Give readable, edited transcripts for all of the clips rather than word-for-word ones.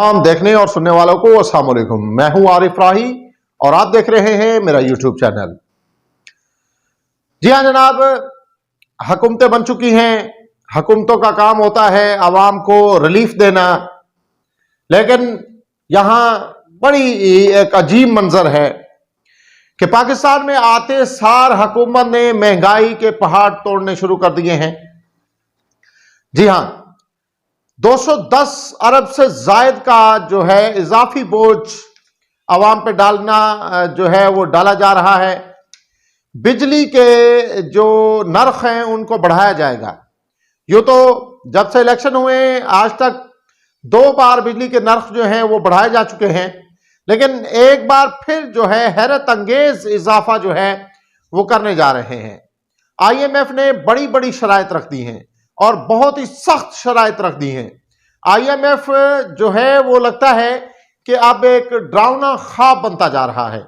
तमाम देखने और सुनने वालों को अस्सलाम वालेकुम। मैं हूं आरिफ राही और आप देख रहे हैं मेरा यूट्यूब चैनल। जी हां जनाब, हुकूमतें बन चुकी हैं। हुकूमतों का काम होता है आवाम को रिलीफ देना, लेकिन यहां बड़ी एक अजीब मंजर है कि पाकिस्तान में आते सार हुकूमत ने महंगाई के पहाड़ तोड़ने शुरू कर दिए हैं। जी हां, 210 अरब से जायद का जो है इजाफी बोझ आवाम पे डालना जो है वो डाला जा रहा है। बिजली के जो नर्ख हैं उनको बढ़ाया जाएगा। यूं तो जब से इलेक्शन हुए आज तक 2 बार बिजली के नर्ख जो हैं वो बढ़ाए जा चुके हैं, लेकिन एक बार फिर जो है हैरत अंगेज इजाफा जो है वो करने जा रहे हैं। IMF ने बड़ी बड़ी शराइत रख दी हैं और बहुत ही सख्त शराइत रख दी हैं। IMF जो है वो लगता है कि अब एक डरावना ख्वाब बनता जा रहा है।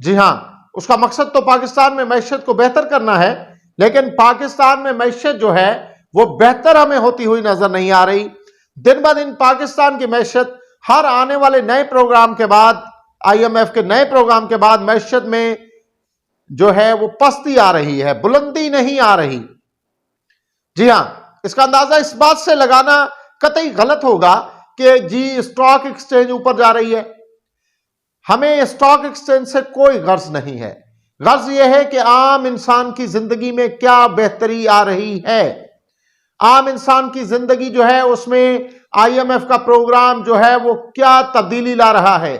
जी हां, उसका मकसद तो पाकिस्तान में मईशत को बेहतर करना है, लेकिन पाकिस्तान में मईशत जो है वो बेहतर हमें होती हुई नजर नहीं आ रही। दिन ब दिन पाकिस्तान की मईशत हर आने वाले नए प्रोग्राम के बाद, IMF के नए प्रोग्राम के बाद मईशत में जो है वो पस्ती आ रही है, बुलंदी नहीं आ रही। जी हां, इसका अंदाजा इस बात से लगाना कतई गलत होगा कि जी स्टॉक एक्सचेंज ऊपर जा रही है। हमें स्टॉक एक्सचेंज से कोई गर्ज नहीं है। गर्ज यह है कि आम इंसान की जिंदगी में क्या बेहतरी आ रही है। आम इंसान की जिंदगी जो है उसमें IMF का प्रोग्राम जो है वो क्या तब्दीली ला रहा है,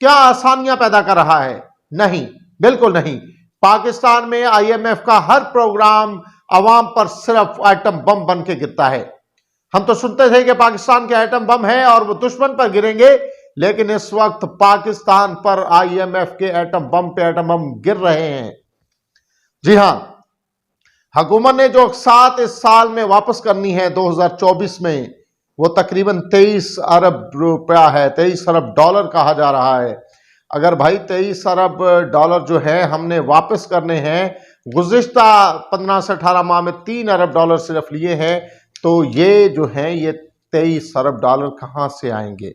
क्या आसानियां पैदा कर रहा है? नहीं, बिल्कुल नहीं। पाकिस्तान में IMF का हर प्रोग्राम अवाम पर सिर्फ आइटम बम बन के गिरता है। हम तो सुनते थे कि पाकिस्तान के आइटम बम है और वो दुश्मन पर गिरेंगे, लेकिन इस वक्त पाकिस्तान पर IMF के आइटम बम पे आइटम बम गिर रहे हैं। जी हां, हुकूमत ने जो अक़सात इस साल में वापस करनी है 2024 में, वो तकरीबन 23 अरब रुपया है, 23 अरब डॉलर कहा जा रहा है। अगर भाई 23 अरब डॉलर जो है हमने वापस करने हैं, गुज़िश्ता 15 से 18 माह में 3 अरब डॉलर सिर्फ लिए हैं, तो ये जो है ये 23 अरब डॉलर कहां से आएंगे?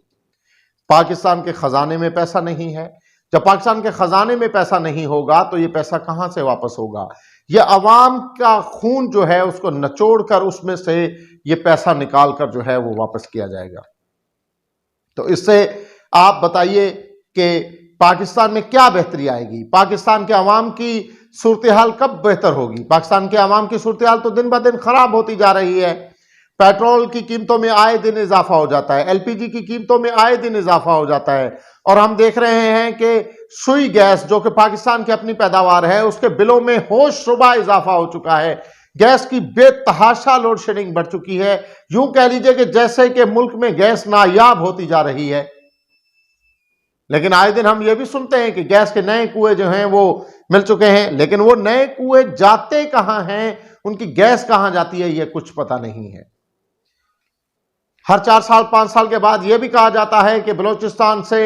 पाकिस्तान के खजाने में पैसा नहीं है। जब पाकिस्तान के खजाने में पैसा नहीं होगा तो ये पैसा कहां से वापस होगा? ये अवाम का खून जो है उसको नचोड़ कर उसमें से ये पैसा निकाल कर जो है वो वापस किया जाएगा। तो इससे आप बताइए कि पाकिस्तान में क्या बेहतरी आएगी? पाकिस्तान के अवाम की सूरत हाल कब बेहतर होगी? पाकिस्तान के अवाम की सूरत हाल तो दिन ब दिन खराब होती जा रही है। पेट्रोल की कीमतों में आए दिन इजाफा हो जाता है, LPG की कीमतों में आए दिन इजाफा हो जाता है, और हम देख रहे हैं कि सुई गैस जो कि पाकिस्तान की अपनी पैदावार है उसके बिलों में होशरुबा इजाफा हो चुका है। गैस की बेतहाशा लोड शेडिंग बढ़ चुकी है। यूं कह लीजिए कि जैसे कि मुल्क में गैस नायाब होती जा रही है। लेकिन आए दिन हम ये भी सुनते हैं कि गैस के नए कुएं जो हैं वो मिल चुके हैं, लेकिन वो नए कुएं जाते कहां हैं, उनकी गैस कहां जाती है, ये कुछ पता नहीं है। हर 4 साल 5 साल के बाद यह भी कहा जाता है कि बलोचिस्तान से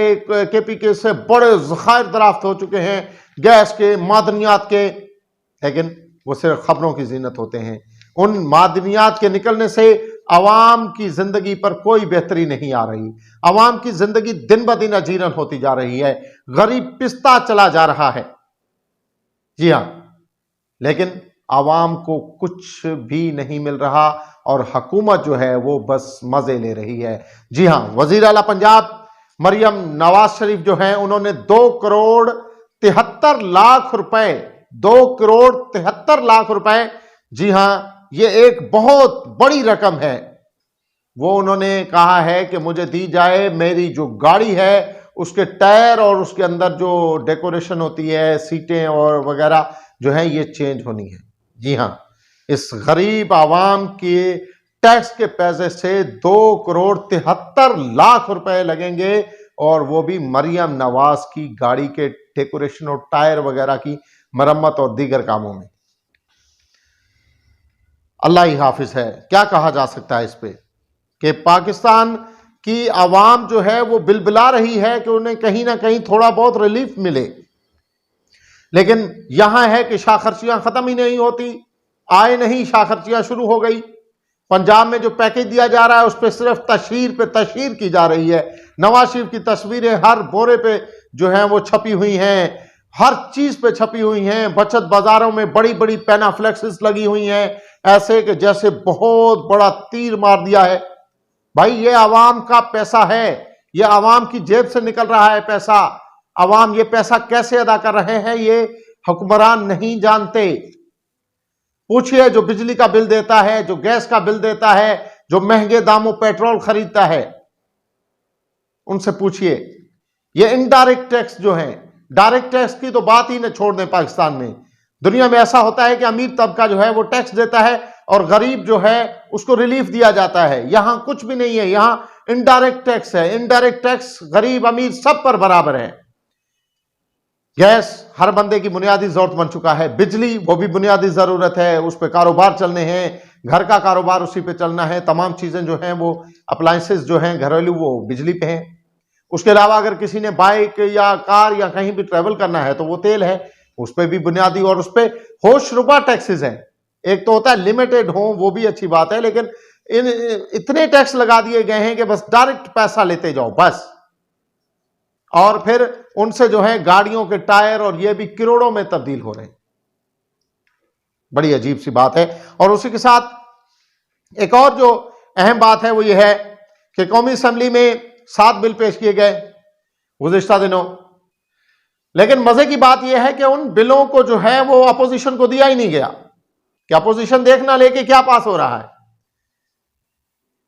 KPK से बड़े ज़खायर दराफ्त हो चुके हैं गैस के, मादनियात के, लेकिन वो सिर्फ खबरों की जीनत होते हैं। उन मादनियात के निकलने से अवाम की जिंदगी पर कोई बेहतरी नहीं आ रही। अवाम की जिंदगी दिन ब दिन अजीरन होती जा रही है, गरीब पिसता चला जा रहा है। जी हां, लेकिन आवाम को कुछ भी नहीं मिल रहा और हुकूमत जो है वो बस मजे ले रही है। जी हां, वजीर आला पंजाब मरियम नवाज शरीफ जो है उन्होंने 2 करोड़ 73 लाख रुपए, 2 करोड़ 73 लाख रुपए, जी हां, ये एक बहुत बड़ी रकम है, वो उन्होंने कहा है कि मुझे दी जाए। मेरी जो गाड़ी है उसके टायर और उसके अंदर जो डेकोरेशन होती है, सीटें और वगैरह जो है ये चेंज होनी है। जी हां, इस गरीब आवाम के टैक्स के पैसे से 2 करोड़ 73 लाख रुपए लगेंगे, और वो भी मरियम नवाज की गाड़ी के डेकोरेशन और टायर वगैरह की मरम्मत और दीगर कामों में। अल्लाह ही हाफिज है। क्या कहा जा सकता है इस पे कि पाकिस्तान की आवाम जो है वो बिलबिला रही है कि उन्हें कहीं ना कहीं थोड़ा बहुत रिलीफ मिले, लेकिन यहां है कि शाखर्चियां खत्म ही नहीं होती। आए नहीं, शाखर्चियां शुरू हो गई। पंजाब में जो पैकेज दिया जा रहा है उस पर सिर्फ तशहीर पे तशहीर की जा रही है। नवाज शरीफ की तस्वीरें हर बोरे पे जो है वो छपी हुई हैं, हर चीज पे छपी हुई हैं। बचत बाजारों में बड़ी बड़ी पेनाफ्लेक्सेस लगी हुई हैं, ऐसे कि जैसे बहुत बड़ा तीर मार दिया है। भाई ये आवाम का पैसा है, ये आवाम की जेब से निकल रहा है पैसा। आवाम ये पैसा कैसे अदा कर रहे हैं ये हुक्मरान नहीं जानते। पूछिए जो बिजली का बिल देता है, जो गैस का बिल देता है, जो महंगे दामों पेट्रोल खरीदता है, उनसे पूछिए। ये इनडायरेक्ट टैक्स जो है, डायरेक्ट टैक्स की तो बात ही न छोड़ दें। पाकिस्तान में, दुनिया में ऐसा होता है कि अमीर तबका जो है वो टैक्स देता है और गरीब जो है उसको रिलीफ दिया जाता है। यहां कुछ भी नहीं है, यहां इनडायरेक्ट टैक्स है। इनडायरेक्ट टैक्स गरीब अमीर सब पर बराबर है। गैस हर बंदे की बुनियादी जरूरत बन चुका है, बिजली वो भी बुनियादी जरूरत है, उस पर कारोबार चलने हैं, घर का कारोबार उसी पे चलना है। तमाम चीजें जो हैं वो अप्लायंसेस जो हैं घरेलू वो बिजली पे हैं। उसके अलावा अगर किसी ने बाइक या कार या कहीं भी ट्रेवल करना है तो वो तेल है, उस पर भी बुनियादी, और उस पर होशरुबा टैक्सेस हैं। एक तो होता है लिमिटेड हो, वो भी अच्छी बात है, लेकिन इतने टैक्स लगा दिए गए हैं कि बस डायरेक्ट पैसा लेते जाओ बस। और फिर उनसे जो है गाड़ियों के टायर और ये भी करोड़ों में तब्दील हो रहे हैं। बड़ी अजीब सी बात है। और उसी के साथ एक और जो अहम बात है वो ये है कि कौमी असेंबली में 7 बिल पेश किए गए गुज़िश्ता दिनों, लेकिन मजे की बात यह है कि उन बिलों को जो है वो अपोजिशन को दिया ही नहीं गया कि अपोजिशन देखना लेके क्या पास हो रहा है।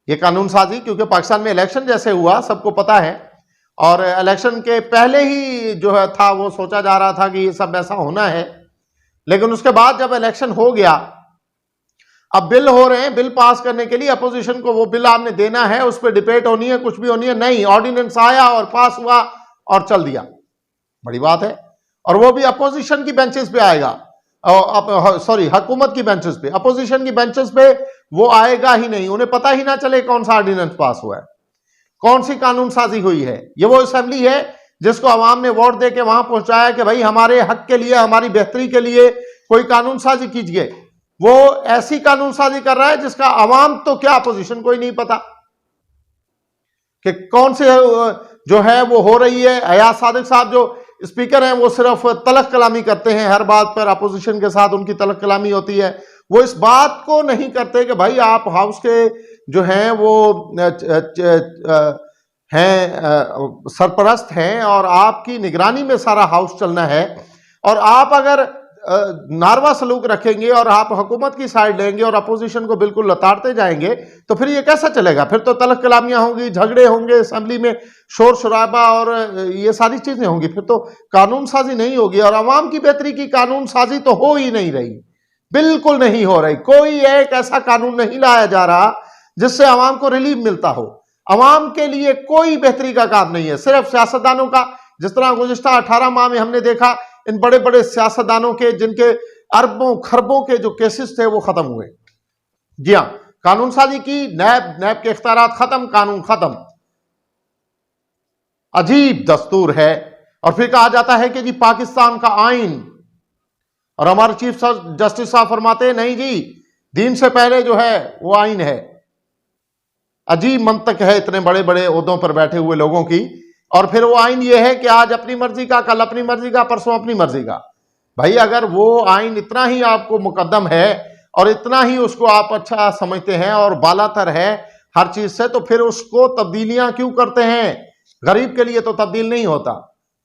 ये कानून साजी, क्योंकि पाकिस्तान में इलेक्शन जैसे हुआ सबको पता है, और इलेक्शन के पहले ही जो है था वो सोचा जा रहा था कि ये सब ऐसा होना है, लेकिन उसके बाद जब इलेक्शन हो गया, अब बिल हो रहे हैं, बिल पास करने के लिए अपोजिशन को वो बिल आपने देना है, उस पर डिबेट होनी है, कुछ भी होनी है, नहीं, ऑर्डिनेंस आया और पास हुआ और चल दिया। बड़ी बात है। और वो भी अपोजिशन की बेंचेस पे आएगा, सॉरी हुकूमत की बेंचेस पे, अपोजिशन की बेंचेस पे वो आएगा ही नहीं। उन्हें पता ही ना चले कौन सा ऑर्डिनेंस पास हुआ है, कौन सी कानून साजी हुई है। ये वो असेंबली है जिसको आवाम ने वोट दे के वहां पहुंचाया कि भाई हमारे हक के लिए, हमारी बेहतरी के लिए कोई कानून साजी कीजिए। वो ऐसी कानून साजी कर रहा है जिसका आवाम तो क्या, अपोजिशन को ही नहीं पता कि कौन से जो है वो हो रही है। अयाज सादिक साहब जो स्पीकर हैं वो सिर्फ तलक कलामी करते हैं, हर बात पर अपोजिशन के साथ उनकी तलक कलामी होती है। वो इस बात को नहीं करते कि भाई आप हाउस के जो हैं वो हैं सरपरस्त हैं और आपकी निगरानी में सारा हाउस चलना है, और आप अगर नारवा सलूक रखेंगे और आप हुकूमत की साइड लेंगे और अपोजिशन को बिल्कुल लताड़ते जाएंगे तो फिर ये कैसा चलेगा। फिर तो तलक कलामियां होंगी, झगड़े होंगे, असेंबली में शोर शराबा और ये सारी चीजें होंगी, फिर तो कानून साजी नहीं होगी। और आवाम की बेहतरी की कानून साजी तो हो ही नहीं रही, बिल्कुल नहीं हो रही। कोई एक ऐसा कानून नहीं लाया जा रहा जिससे आवाम को रिलीफ मिलता हो। आवाम के लिए कोई बेहतरी का काम नहीं है, सिर्फ सियासतदानों का। जिस तरह गुज़िश्ता 18 माह में हमने देखा इन बड़े बड़े सियासतदानों के, जिनके अरबों खरबों के जो केसेस थे वो खत्म हुए। जी हां, कानून साजी की, नैब के इख्तियारात खत्म, कानून खत्म। अजीब दस्तूर है। और फिर कहा जाता है कि जी पाकिस्तान का आइन, और हमारे चीफ जस्टिस साहब फरमाते हैं नहीं जी, दीन से पहले जो है वो आइन है। अजीब मंतक है इतने बड़े बड़े ओहदों पर बैठे हुए लोगों की। और फिर वो आइन ये है कि आज अपनी मर्जी का, कल अपनी मर्जी का, परसों अपनी मर्जी का। भाई अगर वो आइन इतना ही आपको मुकद्दम है और इतना ही उसको आप अच्छा समझते हैं और बालातर है हर चीज से, तो फिर उसको तब्दीलियां क्यों करते हैं। गरीब के लिए तो तब्दील नहीं होता,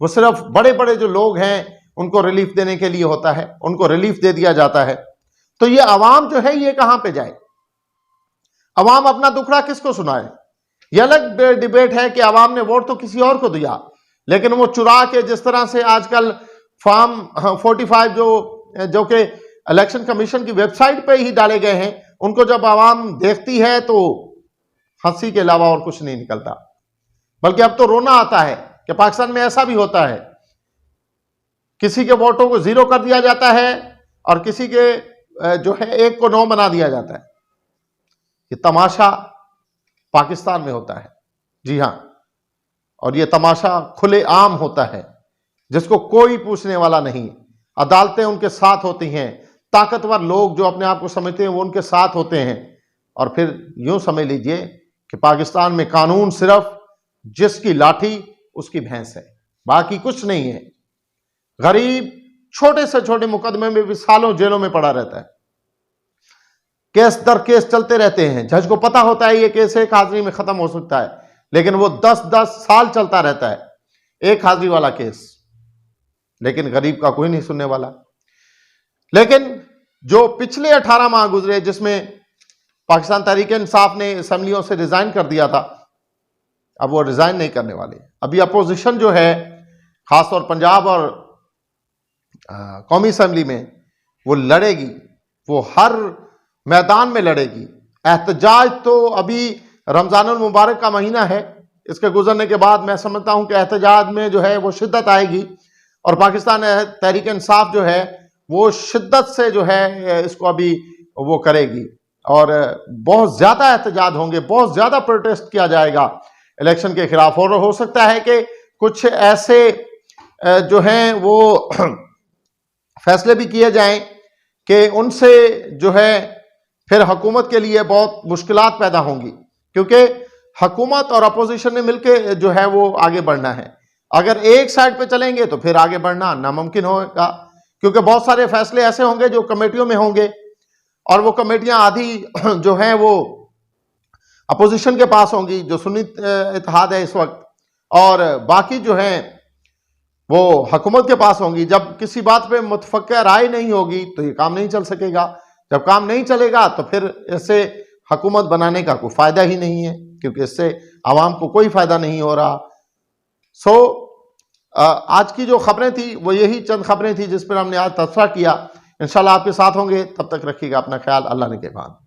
वो सिर्फ बड़े बड़े जो लोग हैं उनको रिलीफ देने के लिए होता है, उनको रिलीफ दे दिया जाता है। तो ये अवाम जो है ये कहां पे जाए, अवाम अपना दुखड़ा किसको सुनाए। ये अलग डिबेट है कि अवाम ने वोट तो किसी और को दिया, लेकिन वो चुरा के, जिस तरह से आजकल फॉर्म 45 जो कि इलेक्शन कमीशन की वेबसाइट पे ही डाले गए हैं, उनको जब अवाम देखती है तो हंसी के अलावा और कुछ नहीं निकलता। बल्कि अब तो रोना आता है कि पाकिस्तान में ऐसा भी होता है, किसी के वोटों को 0 कर दिया जाता है और किसी के जो है 1 को 9 बना दिया जाता है। ये तमाशा पाकिस्तान में होता है। जी हां, और ये तमाशा खुले आम होता है जिसको कोई पूछने वाला नहीं। अदालतें उनके साथ होती हैं, ताकतवर लोग जो अपने आप को समझते हैं वो उनके साथ होते हैं, और फिर यूं समझ लीजिए कि पाकिस्तान में कानून सिर्फ जिसकी लाठी उसकी भैंस है, बाकी कुछ नहीं है। गरीब छोटे से छोटे मुकदमे में भी सालों जेलों में पड़ा रहता है, केस दर केस चलते रहते हैं। जज को पता होता है ये केस एक हाजिरी में खत्म हो सकता है, लेकिन वो 10-10 साल चलता रहता है एक हाजिरी वाला केस, लेकिन गरीब का कोई नहीं सुनने वाला। लेकिन जो पिछले 18 माह गुजरे जिसमें पाकिस्तान तहरीक इंसाफ ने असेंबलियों से रिजाइन कर दिया था, अब वो रिजाइन नहीं करने वाले। अभी अपोजिशन जो है खासतौर पंजाब और कौमी असेंबली में वो लड़ेगी, वो हर मैदान में लड़ेगी। एहतजाज तो अभी रमजानुल मुबारक का महीना है, इसके गुजरने के बाद मैं समझता हूं कि एहतजाज में जो है वो शिद्दत आएगी और पाकिस्तान तहरीक इंसाफ जो है वो शिद्दत से जो है इसको अभी वो करेगी और बहुत ज्यादा एहतजाज होंगे, बहुत ज्यादा प्रोटेस्ट किया जाएगा इलेक्शन के खिलाफ। और हो सकता है कि कुछ ऐसे जो हैं वो फैसले भी किए जाएं कि उनसे जो है फिर हुकूमत के लिए बहुत मुश्किलात पैदा होंगी, क्योंकि हुकूमत और अपोजिशन ने मिलकर जो है वो आगे बढ़ना है। अगर एक साइड पे चलेंगे तो फिर आगे बढ़ना नामुमकिन होगा, क्योंकि बहुत सारे फैसले ऐसे होंगे जो कमेटियों में होंगे और वो कमेटियां आधी जो हैं वो अपोजिशन के पास होंगी, जो सुन्नी इत्तेहाद है इस वक्त, और बाकी जो हैं वो हुकूमत के पास होंगी। जब किसी बात पे मुतफक्का राय नहीं होगी तो ये काम नहीं चल सकेगा। जब काम नहीं चलेगा तो फिर इससे हुकूमत बनाने का कोई फायदा ही नहीं है, क्योंकि इससे आवाम को कोई फायदा नहीं हो रहा। आज की जो खबरें थी वो यही चंद खबरें थी जिस पर हमने आज तबसरा किया। इंशाल्लाह आपके साथ होंगे, तब तक रखिएगा अपना ख्याल। अल्लाह ने के बाद।